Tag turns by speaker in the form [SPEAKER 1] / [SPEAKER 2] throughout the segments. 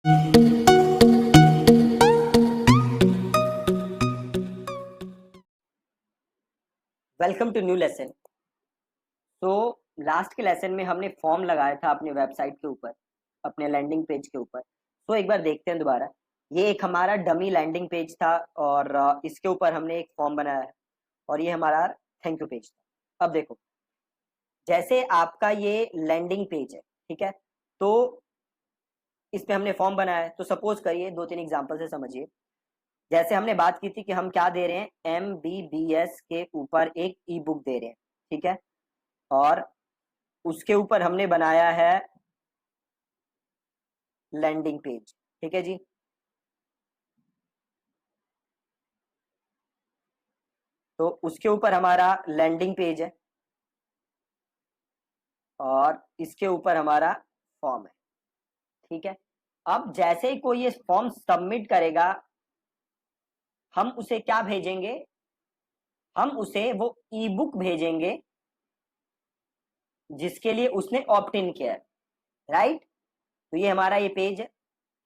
[SPEAKER 1] Welcome to new lesson. तो last के lesson में हमने फॉर्म लगाया था अपने वेबसाइट के ऊपर, अपने लैंडिंग पेज के ऊपर। तो एक बार देखते हैं दोबारा। ये एक हमारा डमी लैंडिंग पेज था और इसके ऊपर हमने एक फॉर्म बनाया है और ये हमारा थैंक यू पेज था। अब देखो, जैसे आपका ये लैंडिंग पेज है, ठीक है, तो इस पे हमने फॉर्म बनाया है। तो सपोज करिए, दो तीन एग्जांपल से समझिए। जैसे हमने बात की थी कि हम क्या दे रहे हैं, MBBS के ऊपर एक ई बुक दे रहे हैं, ठीक है, और उसके ऊपर हमने बनाया है लैंडिंग पेज, ठीक है जी। तो उसके ऊपर हमारा लैंडिंग पेज है और इसके ऊपर हमारा फॉर्म है, ठीक है। अब जैसे ही कोई ये फॉर्म सबमिट करेगा, हम उसे क्या भेजेंगे, हम उसे वो ई बुक भेजेंगे जिसके लिए उसने ऑप्ट इन किया है, राइट। तो ये हमारा ये पेज है,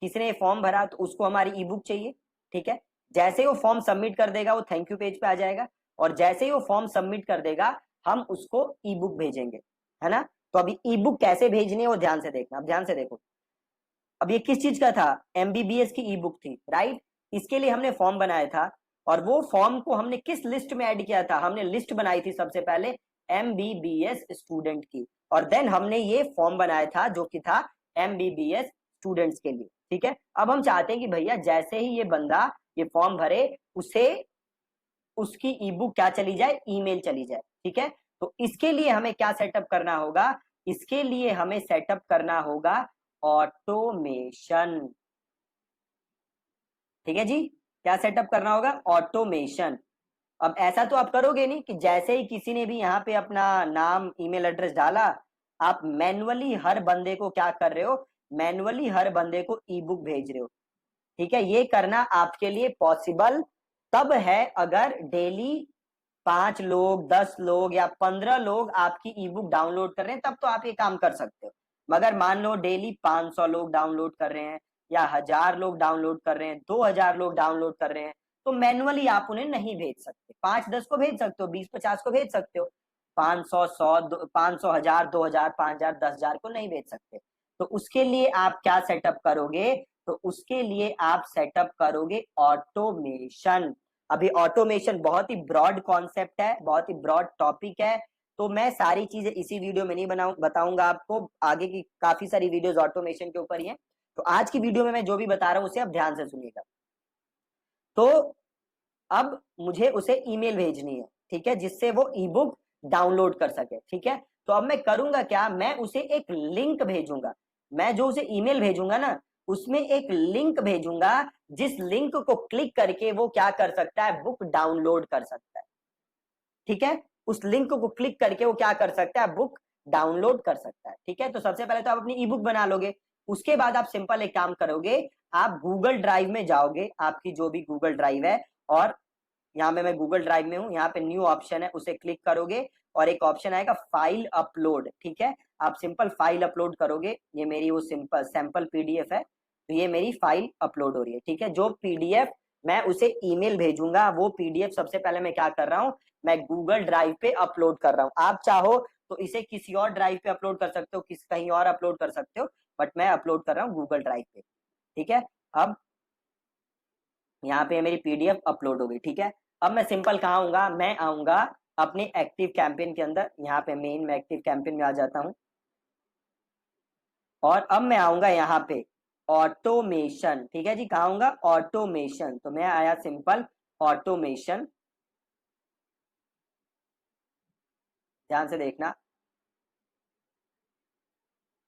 [SPEAKER 1] किसने फॉर्म भरा तो उसको हमारी ई बुक चाहिए, ठीक है। जैसे ही वो फॉर्म सबमिट कर देगा वो थैंक यू पेज पे आ जाएगा, और जैसे ही वो फॉर्म सबमिट कर देगा हम उसको ई बुक भेजेंगे, है ना। तो अभी ई बुक कैसे भेजनी है वो ध्यान से देखना। अब ध्यान से देखो, अब ये किस चीज का था, MBBS की ई बुक थी, राइट। इसके लिए हमने फॉर्म बनाया था और वो फॉर्म को हमने किस लिस्ट में ऐड किया था, हमने लिस्ट बनाई थी सबसे पहले MBBS स्टूडेंट की, और देन हमने ये फॉर्म बनाया था जो कि था MBBS स्टूडेंट्स के लिए, ठीक है। अब हम चाहते हैं कि भैया जैसे ही ये बंदा ये फॉर्म भरे उसे उसकी ई बुक क्या चली जाए, ईमेल चली जाए, ठीक है। तो इसके लिए हमें क्या सेटअप करना होगा, इसके लिए हमें सेटअप करना होगा ऑटोमेशन, ठीक है जी। क्या सेटअप करना होगा, ऑटोमेशन। अब ऐसा तो आप करोगे नहीं कि जैसे ही किसी ने भी यहाँ पे अपना नाम ईमेल एड्रेस डाला, आप मैनुअली हर बंदे को क्या कर रहे हो, मैनुअली हर बंदे को ई बुक भेज रहे हो, ठीक है। ये करना आपके लिए पॉसिबल तब है अगर डेली 5 लोग, 10 लोग या 15 लोग आपकी ई बुक डाउनलोड कर रहे हैं, तब तो आप ये काम कर सकते हो। मगर मान लो डेली 500 लोग डाउनलोड कर रहे हैं या 1000 लोग डाउनलोड कर रहे हैं, 2000 लोग डाउनलोड कर रहे हैं, तो मैनुअली आप उन्हें नहीं भेज सकते। 5-10 को भेज सकते हो, 20-50 को भेज सकते हो, 500, 100, 500, 1000, 2000, 5000, 10,000 को नहीं भेज सकते। तो उसके लिए आप क्या सेटअप करोगे, तो उसके लिए आप सेटअप करोगे ऑटोमेशन। अभी ऑटोमेशन बहुत ही ब्रॉड कॉन्सेप्ट है, बहुत ही ब्रॉड टॉपिक है, तो मैं सारी चीजें इसी वीडियो में नहीं बताऊंगा आपको, आगे की काफी सारी वीडियोस ऑटोमेशन के ऊपर ही है। तो आज की वीडियो में मैं जो भी बता रहा हूं उसे आप ध्यान से सुनिएगा। तो अब मुझे उसे ईमेल भेजनी है, ठीक है, जिससे वो ई बुक डाउनलोड कर सके, ठीक है। तो अब मैं करूंगा क्या, मैं उसे एक लिंक भेजूंगा। मैं जो उसे ईमेल भेजूंगा ना, उसमें एक लिंक भेजूंगा, जिस लिंक को क्लिक करके वो क्या कर सकता है, बुक डाउनलोड कर सकता है, ठीक है। उस लिंक को क्लिक करके वो क्या कर सकता है, बुक डाउनलोड कर सकता है, ठीक है। तो सबसे पहले तो आप अपनी ई बुक बना लोगे। उसके बाद आप सिंपल एक काम करोगे, आप गूगल ड्राइव में जाओगे, आपकी जो भी गूगल ड्राइव है, और यहाँ पे मैं गूगल ड्राइव में हूँ, यहाँ पे न्यू ऑप्शन है, उसे क्लिक करोगे और एक ऑप्शन आएगा फाइल अपलोड, ठीक है। आप सिंपल फाइल अपलोड करोगे, ये मेरी वो सिंपल सैंपल पीडीएफ है, तो ये मेरी फाइल अपलोड हो रही है, ठीक है। जो पीडीएफ मैं उसे ईमेल भेजूंगा, वो पीडीएफ सबसे पहले मैं क्या कर रहा हूँ, मैं गूगल ड्राइव पे अपलोड कर रहा हूँ। आप चाहो तो इसे किसी और ड्राइव पे अपलोड कर सकते हो, कहीं और अपलोड कर सकते हो, बट मैं अपलोड कर रहा हूँ गूगल ड्राइव पे, ठीक है। अब यहाँ पे मेरी पीडीएफ अपलोड हो गई, ठीक है। अब मैं सिंपल कहाँ आऊंगा, मैं आऊंगा अपने एक्टिव कैंपेन के अंदर, यहाँ पे मेन में एक्टिव कैंपेन में आ जाता हूँ, और अब मैं आऊंगा यहाँ पे ऑटोमेशन, ठीक है जी। कहाँ आऊंगा, ऑटोमेशन। तो मैं आया सिंपल ऑटोमेशन, ध्यान से देखना,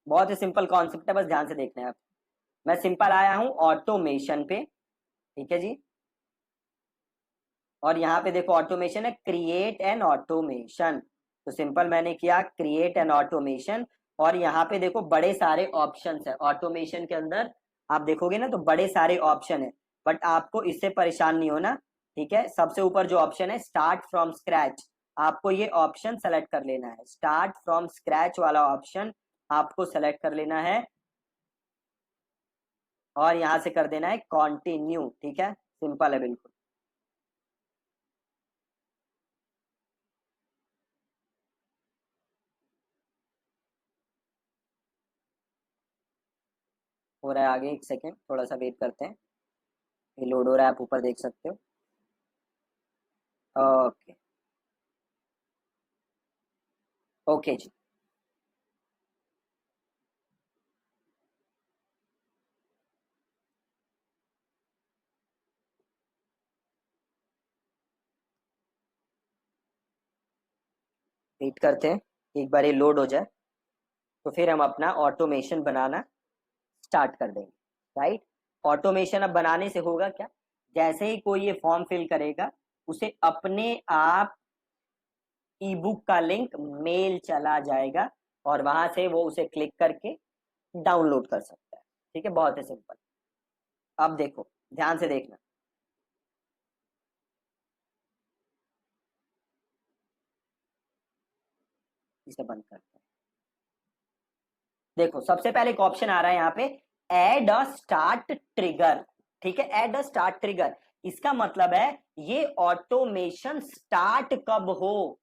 [SPEAKER 1] बहुत ही सिंपल कॉन्सेप्ट है, बस ध्यान से देखना है आप। मैं सिंपल आया हूँ ऑटोमेशन पे, ठीक है जी। और यहाँ पे देखो ऑटोमेशन है, क्रिएट एन ऑटोमेशन। तो सिंपल मैंने किया क्रिएट एन ऑटोमेशन, और यहाँ पे देखो बड़े सारे ऑप्शंस है ऑटोमेशन के अंदर, आप देखोगे ना तो बड़े सारे ऑप्शन है, बट आपको इससे परेशान नहीं होना, ठीक है। सबसे ऊपर जो ऑप्शन है स्टार्ट फ्रॉम स्क्रैच, आपको ये ऑप्शन सेलेक्ट कर लेना है, स्टार्ट फ्रॉम स्क्रैच वाला ऑप्शन आपको सेलेक्ट कर लेना है। और यहां से कर देना है कंटिन्यू। ठीक है, सिंपल है बिल्कुल। हो रहा है आगे, एक सेकेंड थोड़ा सा वेट करते हैं, ये लोड हो रहा है, आप ऊपर देख सकते हो। ओके, ओके जी। वेट करते हैं, एक बार ये लोड हो जाए तो फिर हम अपना ऑटोमेशन बनाना स्टार्ट कर देंगे। राइट, ऑटोमेशन अब बनाने से होगा क्या, जैसे ही कोई ये फॉर्म फिल करेगा उसे अपने आप ई बुक का लिंक मेल चला जाएगा और वहां से वो उसे क्लिक करके डाउनलोड कर सकता है। ठीक है, बहुत ही सिंपल। अब देखो, ध्यान से देखना। इसे बंद करते हैं। देखो, सबसे पहले एक ऑप्शन आ रहा है यहाँ पे, एड अ स्टार्ट ट्रिगर। ठीक है, एड अ स्टार्ट ट्रिगर, इसका मतलब है ये ऑटोमेशन स्टार्ट कब हो।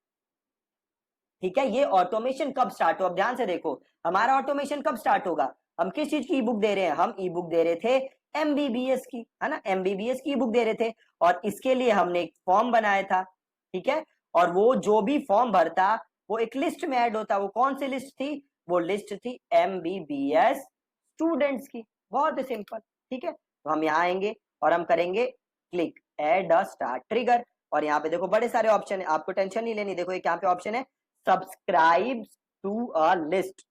[SPEAKER 1] ठीक है, ये ऑटोमेशन कब स्टार्ट हो। अब ध्यान से देखो, हमारा ऑटोमेशन कब स्टार्ट होगा, हम किस चीज की ई बुक दे रहे हैं, हम ई बुक दे रहे थे एमबीबीएस की, है ना, एमबीबीएस की ई बुक दे रहे थे। और इसके लिए हमने एक फॉर्म बनाया था। ठीक है, और वो जो भी फॉर्म भरता वो एक लिस्ट में ऐड होता। वो कौन सी लिस्ट थी, वो लिस्ट थी एमबीबीएस स्टूडेंट्स की। बहुत ही सिंपल। ठीक है, तो हम यहाँ आएंगे और हम करेंगे click add a start trigger. और यहाँ पे देखो बड़े सारे ऑप्शन है, आपको टेंशन नहीं लेनी। देखो एक यहाँ पे ऑप्शन है subscribe to a list.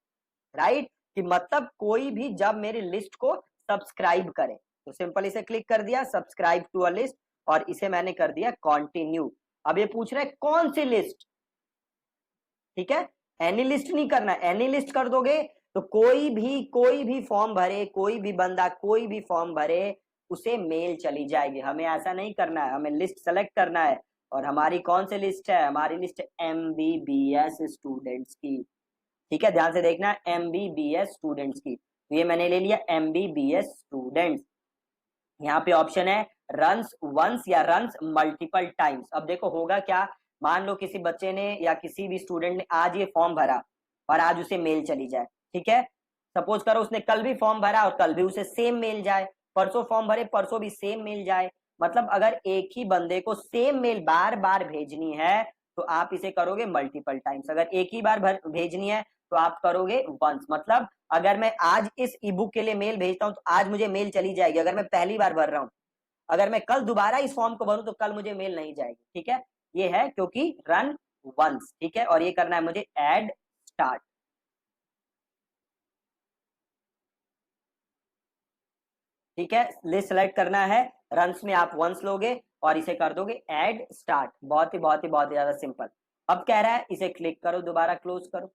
[SPEAKER 1] Right, कि मतलब कोई भी जब मेरी लिस्ट को सब्सक्राइब करे तो सिंपल इसे क्लिक कर दिया सब्सक्राइब टू अ लिस्ट, और इसे मैंने कर दिया कंटिन्यू। अब ये पूछ रहा है कौन सी लिस्ट। ठीक है, एनी लिस्ट नहीं करना, एनी लिस्ट कर दोगे तो कोई भी फॉर्म भरे, कोई भी बंदा कोई भी फॉर्म भरे उसे मेल चली जाएगी। हमें ऐसा नहीं करना है, हमें लिस्ट सेलेक्ट करना है। और हमारी कौन सी लिस्ट है, हमारी लिस्ट है एमबीबीएस स्टूडेंट्स की। ठीक है, ध्यान से देखना, एमबीबीएस स्टूडेंट्स की। तो ये मैंने ले लिया एमबीबीएस स्टूडेंट्स। यहाँ पे ऑप्शन है रन्स वंस या रन्स मल्टीपल टाइम्स। अब देखो होगा क्या, मान लो किसी बच्चे ने या किसी भी स्टूडेंट ने आज ये फॉर्म भरा और आज उसे मेल चली जाए। ठीक है, सपोज करो उसने कल भी फॉर्म भरा और कल भी उसे सेम मेल जाए, परसों फॉर्म भरे परसों भी सेम मेल जाए। मतलब अगर एक ही बंदे को सेम मेल बार बार भेजनी है तो आप इसे करोगे मल्टीपल टाइम्स। अगर एक ही बार भेजनी है तो आप करोगे वंस। मतलब अगर मैं आज इस ई बुक के लिए मेल भेजता हूं तो आज मुझे मेल चली जाएगी, अगर मैं पहली बार भर रहा हूं। अगर मैं कल दोबारा इस फॉर्म को भरूं तो कल मुझे मेल नहीं जाएगी। ठीक है, ये है क्योंकि रन वंस। ठीक है, और ये करना है मुझे एड स्टार्ट। ठीक है, लिस्ट सेलेक्ट करना है, रन्स में आप वंस लोगे और इसे कर दोगे एड स्टार्ट। बहुत ही ज्यादा सिंपल। अब कह रहा है इसे क्लिक करो, दोबारा क्लोज करो।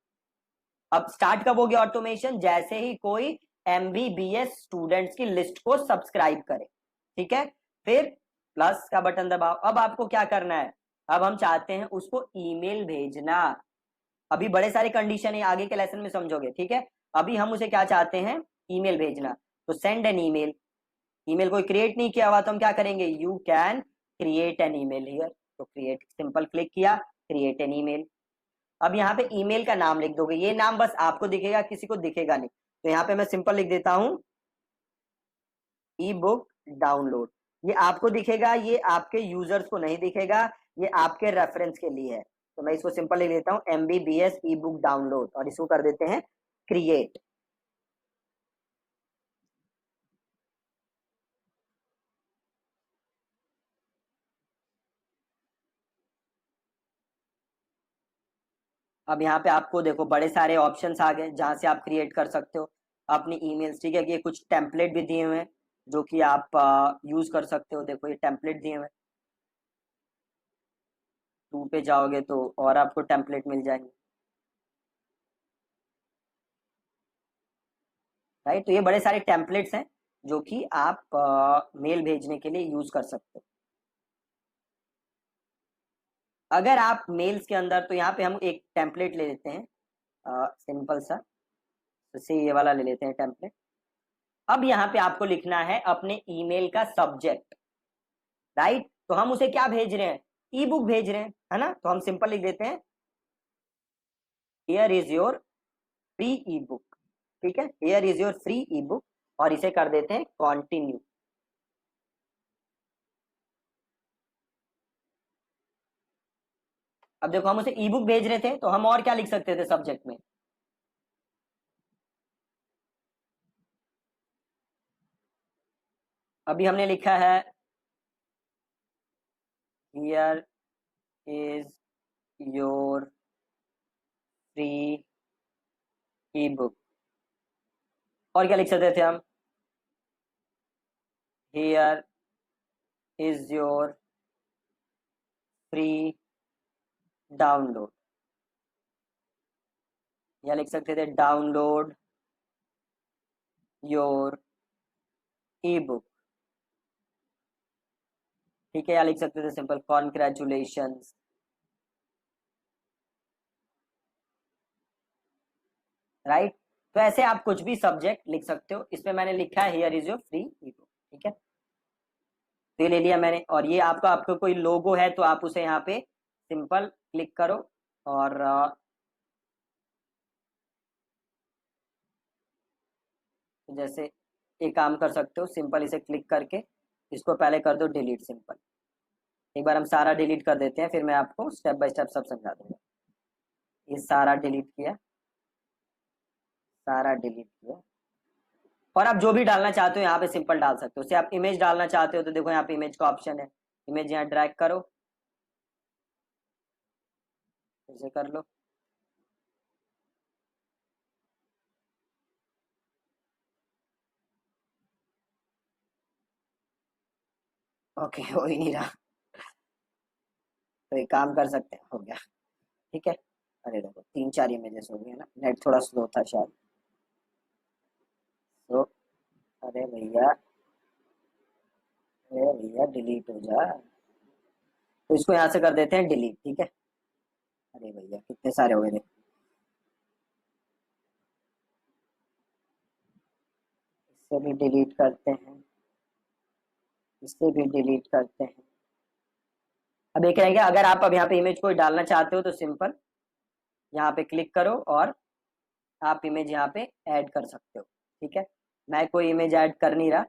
[SPEAKER 1] अब स्टार्ट कब हो गया ऑटोमेशन, जैसे ही कोई एमबीबीएस स्टूडेंट्स की लिस्ट को सब्सक्राइब करे। ठीक है, फिर प्लस का बटन दबाओ। अब आपको क्या करना है, अब हम चाहते हैं उसको ईमेल भेजना। अभी बड़े सारे कंडीशन है, आगे के लेसन में समझोगे। ठीक है, अभी हम उसे क्या चाहते हैं, ईमेल भेजना। तो सेंड एन ईमेल। ईमेल कोई क्रिएट नहीं किया हुआ तो हम क्या करेंगे, you can create an email here. तो क्रिएट सिंपल क्लिक किया, क्रिएट एन ईमेल। अब यहाँ पे ईमेल का नाम लिख दोगे, ये नाम बस आपको दिखेगा, किसी को दिखेगा नहीं। तो यहाँ पे मैं सिंपल लिख देता हूं ई बुक डाउनलोड। ये आपको दिखेगा, ये आपके यूजर्स को नहीं दिखेगा, ये आपके रेफरेंस के लिए है। तो मैं इसको सिंपल लिख देता हूं एमबीबीएस ई बुक डाउनलोड और इसको कर देते हैं क्रिएट। अब यहाँ पे आपको देखो बड़े सारे ऑप्शंस आ गए जहां से आप क्रिएट कर सकते हो अपनी ईमेल्स। ठीक है, कि ये कुछ टेम्पलेट भी दिए हुए हैं जो कि आप यूज कर सकते हो। देखो ये टेम्पलेट दिए हुए हैं, टू पे जाओगे तो और आपको टेम्पलेट मिल जाएंगे। राइट, तो ये बड़े सारे टेम्पलेट्स हैं जो कि आप मेल भेजने के लिए यूज कर सकते हो। अगर आप मेल्स के अंदर, तो यहाँ पे हम एक टेम्पलेट ले लेते हैं सिंपल सा। तो से ये वाला ले लेते हैं टेम्पलेट। अब यहाँ पे आपको लिखना है अपने ईमेल का सब्जेक्ट, राइट। तो हम उसे क्या भेज रहे हैं, ई बुक भेज रहे हैं, है ना। तो हम सिंपल लिख देते हैं here is your free E book, ठीक है, here is your free E book, और इसे कर देते हैं कॉन्टिन्यू। अब देखो हम उसे ई बुक भेज रहे थे, तो हम और क्या लिख सकते थे सब्जेक्ट में, अभी हमने लिखा है here is your free E book, और क्या लिख सकते थे हम, here is your free download, या लिख सकते थे डाउनलोड योर ई बुक, ठीक है, या लिख सकते थे सिंपल कॉन्ग्रेचुलेशन, राइट। तो ऐसे आप कुछ भी सब्जेक्ट लिख सकते हो, इसमें मैंने लिखा है here is your free E book, ठीक है। तो ये ले लिया मैंने, और ये आपका आपको कोई लोगो है तो आप उसे यहाँ पे सिंपल क्लिक करो, और जैसे एक काम कर सकते हो, सिंपल इसे क्लिक करके इसको पहले कर दो डिलीट, सिंपल। एक बार हम सारा डिलीट कर देते हैं, फिर मैं आपको स्टेप बाय स्टेप सब समझा दूंगा। ये सारा डिलीट किया, सारा डिलीट किया, और आप जो भी डालना चाहते हो यहाँ पे सिंपल डाल सकते हो। जैसे आप इमेज डालना चाहते हो तो देखो यहाँ पे इमेज का ऑप्शन है, इमेज यहाँ ड्रैग करो, इसे कर लो, ओके हो ही नहीं रहा, तो एक काम कर सकते हैं, हो गया, ठीक है। अरे देखो 3 4 इमेजेस हो गए ना, नेट थोड़ा स्लो था शायद, तो अरे भैया, अरे भैया डिलीट हो जा, तो इसको यहाँ से कर देते हैं डिलीट, ठीक है। अरे भैया कितने सारे हो गए थे, इससे भी डिलीट करते हैं, इससे भी डिलीट करते हैं। अब एक रहेगा, अगर आप अब यहाँ पे इमेज कोई डालना चाहते हो तो सिंपल यहाँ पे क्लिक करो, और आप इमेज यहाँ पे ऐड कर सकते हो, ठीक है। मैं कोई इमेज ऐड कर नहीं रहा,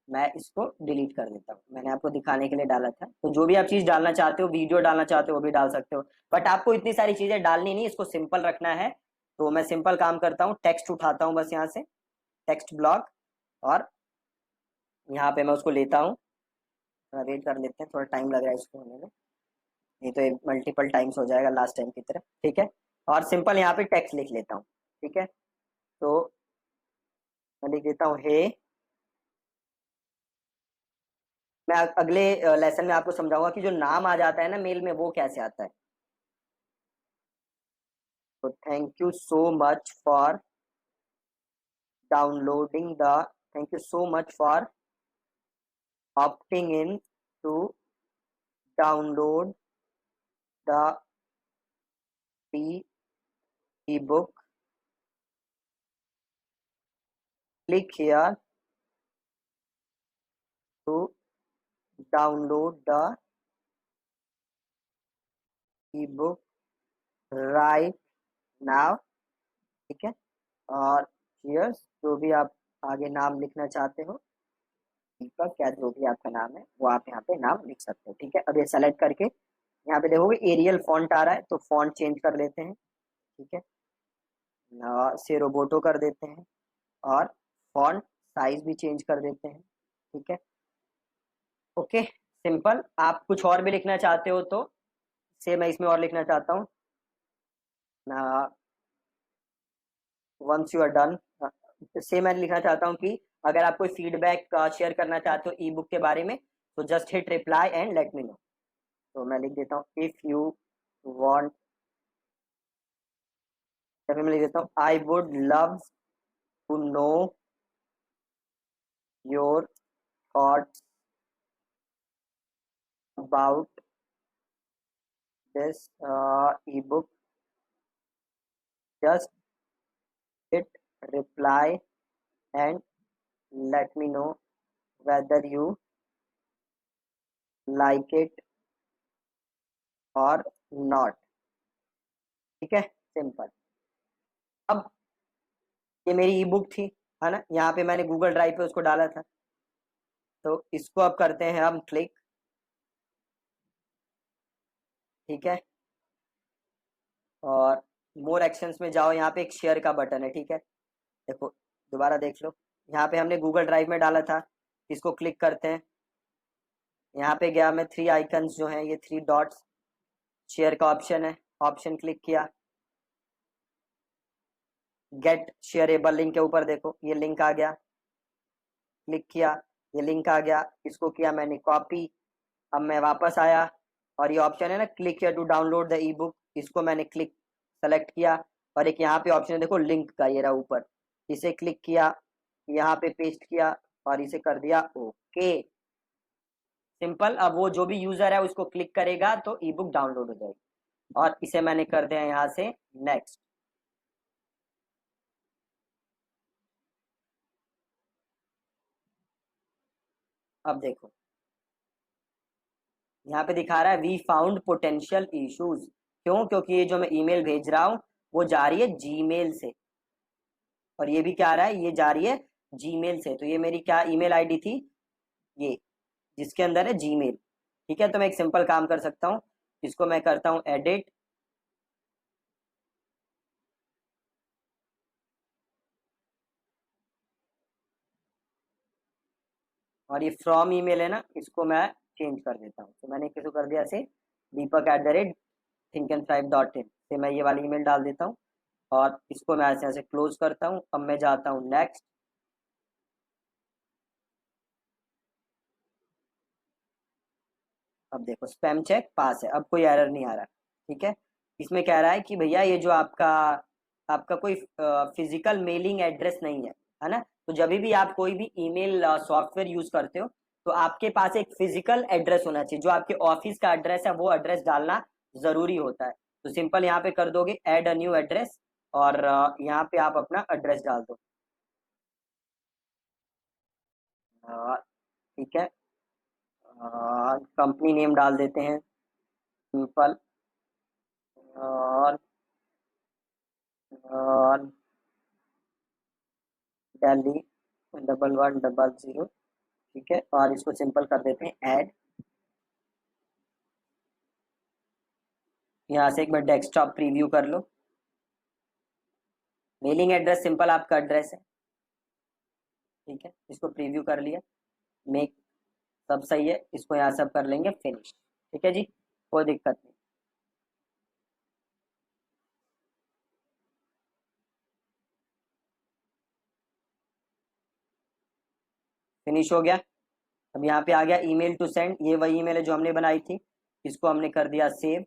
[SPEAKER 1] मैं इसको डिलीट कर देता हूँ, मैंने आपको दिखाने के लिए डाला था। तो जो भी आप चीज डालना चाहते हो, वीडियो डालना चाहते हो वो भी डाल सकते हो, बट आपको इतनी सारी चीजें डालनी नहीं, इसको सिंपल रखना है। तो मैं सिंपल काम करता हूँ, टेक्स्ट उठाता हूँ बस यहाँ से, टेक्स्ट ब्लॉक, और यहाँ पे मैं उसको लेता हूँ, थोड़ा वेट कर लेते हैं, थोड़ा टाइम लग रहा है इसको होने में, नहीं तो ये मल्टीपल टाइम्स हो जाएगा लास्ट टाइम की तरह, ठीक है। और सिंपल यहाँ पे टेक्स्ट लिख लेता हूँ, ठीक है। तो मैं लिख देता हूँ हे, मैं अगले लेसन में आपको समझाऊंगा कि जो नाम आ जाता है ना मेल में, वो कैसे आता है। तो thank you so much for downloading the, thank you so much for opting in to download the free ebook. Click here to download the ebook right now, ठीक है। और cheers, जो भी आप आगे नाम लिखना चाहते हो, दीपक या जो भी आपका नाम है वो आप यहाँ पे नाम लिख सकते हो, ठीक है। अब ये सेलेक्ट करके यहाँ पे देखोगे एरियल फॉन्ट आ रहा है, तो फॉन्ट चेंज कर लेते हैं, ठीक है, से रोबोटो कर देते हैं, और फॉन्ट साइज भी चेंज कर देते हैं, ठीक है। Okay, simple. आप कुछ और भी लिखना चाहते हो तो से मैं इसमें और लिखना चाहता हूँ, वंस यू आर डन, से मैं लिखना चाहता हूँ कि अगर आप कोई फीडबैक शेयर करना चाहते हो ई बुक के बारे में, तो just hit reply and let me know. तो मैं लिख देता हूँ इफ यू वांट, मैं लिख देता हूँ I would love to know your thoughts about this ebook, just hit reply and let me know whether you like it or not। ठीक है, सिंपल। अब ये मेरी ई बुक थी, है ना, यहाँ पे मैंने गूगल ड्राइव पे उसको डाला था, तो इसको अब करते हैं हम क्लिक। ठीक है, और मोर एक्शंस में जाओ, यहाँ पे एक शेयर का बटन है। ठीक है, देखो दोबारा देख लो, यहाँ पे हमने गूगल ड्राइव में डाला था, इसको क्लिक करते हैं। यहाँ पे गया मैं, थ्री आइकन्स जो हैं ये थ्री डॉट्स, शेयर का ऑप्शन है, ऑप्शन क्लिक किया, गेट शेयरेबल लिंक के ऊपर देखो ये लिंक आ गया, क्लिक किया, ये लिंक आ गया, इसको किया मैंने कॉपी। अब मैं वापस आया और ये ऑप्शन है ना, click here to download the ebook, इसको मैंने क्लिक सेलेक्ट किया, और एक यहाँ पे ऑप्शन है देखो लिंक का, ये रहा ऊपर, इसे क्लिक किया, यहाँ पे पेस्ट किया और इसे कर दिया ओके। सिंपल। अब वो जो भी यूजर है उसको क्लिक करेगा तो ई बुक डाउनलोड हो जाएगी, और इसे मैंने कर दिया यहाँ से नेक्स्ट। अब देखो यहाँ पे दिखा रहा है वी फाउंड पोटेंशियल इश्यूज। क्यों? क्योंकि ये जो मैं ईमेल भेज रहा हूँ वो जा रही है जीमेल से, और ये भी क्या आ रहा है, ये जा रही है जीमेल से। तो ये मेरी क्या ईमेल आईडी थी, ये जिसके अंदर है जीमेल। ठीक है, तो मैं एक सिंपल काम कर सकता हूँ, इसको मैं करता हूँ एडिट, और ये फ्रॉम ईमेल है ना, इसको मैं चेंज कर देता हूँ। तो मैंने किसको कर दिया ऐसे, deepak@thinkandthrive.in से मैं ये वाली ईमेल डाल देता हूँ, और इसको मैं ऐसे ऐसे क्लोज करता हूँ। अब मैं जाता हूँ नेक्स्ट। अब देखो स्पैम चेक पास है, अब कोई एरर नहीं आ रहा। ठीक है, इसमें कह रहा है कि भैया ये जो आपका आपका कोई फिजिकल मेलिंग एड्रेस नहीं है ना। तो जब भी आप कोई भी ईमेल सॉफ्टवेयर यूज करते हो तो आपके पास एक फिजिकल एड्रेस होना चाहिए, जो आपके ऑफिस का एड्रेस है वो एड्रेस डालना जरूरी होता है। तो सिंपल यहाँ पे कर दोगे ऐड अ न्यू एड्रेस, और यहाँ पे आप अपना एड्रेस डाल दो। ठीक है, कंपनी नेम डाल देते हैं सिंपल, और दिल्ली 1100। ठीक है, और इसको सिंपल कर देते हैं ऐड। यहाँ से एक बार डेस्कटॉप प्रीव्यू कर लो, मेलिंग एड्रेस सिंपल आपका एड्रेस है। ठीक है, इसको प्रीव्यू कर लिया, मेक, सब सही है, इसको यहाँ सब कर लेंगे फिनिश। ठीक है जी, कोई दिक्कत नहीं। फिनिश हो गया। अब यहाँ पे आ गया ईमेल टू सेंड, ये वही ईमेल है जो हमने बनाई थी, इसको हमने कर दिया सेव।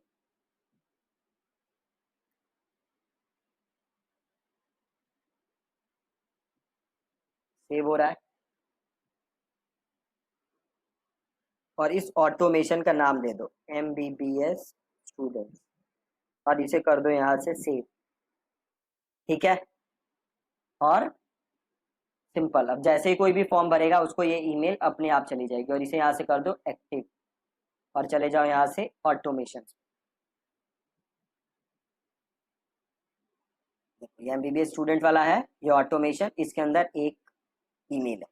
[SPEAKER 1] सेव हो रहा है, और इस ऑटोमेशन का नाम दे दो MBBS स्टूडेंट्स, और इसे कर दो यहाँ से सेव। ठीक है, और सिंपल। अब जैसे ही कोई भी फॉर्म भरेगा उसको ये ईमेल अपने आप चली जाएगी, और इसे यहाँ से कर दो एक्टिव, और चले जाओ यहाँ से ऑटोमेशन। देखो ये MBBS स्टूडेंट वाला है, ये ऑटोमेशन, इसके अंदर एक ईमेल है।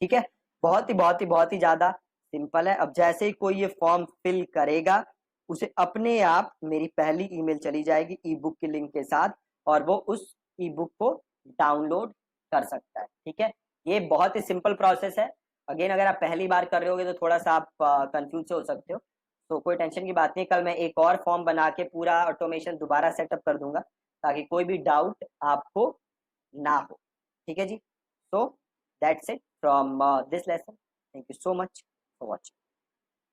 [SPEAKER 1] ठीक है, बहुत ही ज्यादा सिंपल है। अब जैसे ही कोई ये फॉर्म फिल करेगा उसे अपने आप मेरी पहली ईमेल चली जाएगी ई बुक के लिंक के साथ, और वो उस ई बुक को डाउनलोड कर सकता है। ठीक है, ये बहुत ही सिंपल प्रोसेस है। अगेन अगर आप पहली बार कर रहे होगे तो थोड़ा सा आप कंफ्यूज हो सकते हो, तो कोई टेंशन की बात नहीं, कल मैं एक और फॉर्म बना के पूरा ऑटोमेशन दोबारा सेटअप कर दूंगा, ताकि कोई भी डाउट आपको ना हो। ठीक है जी, so that's it from this lesson. Thank you so much for watching.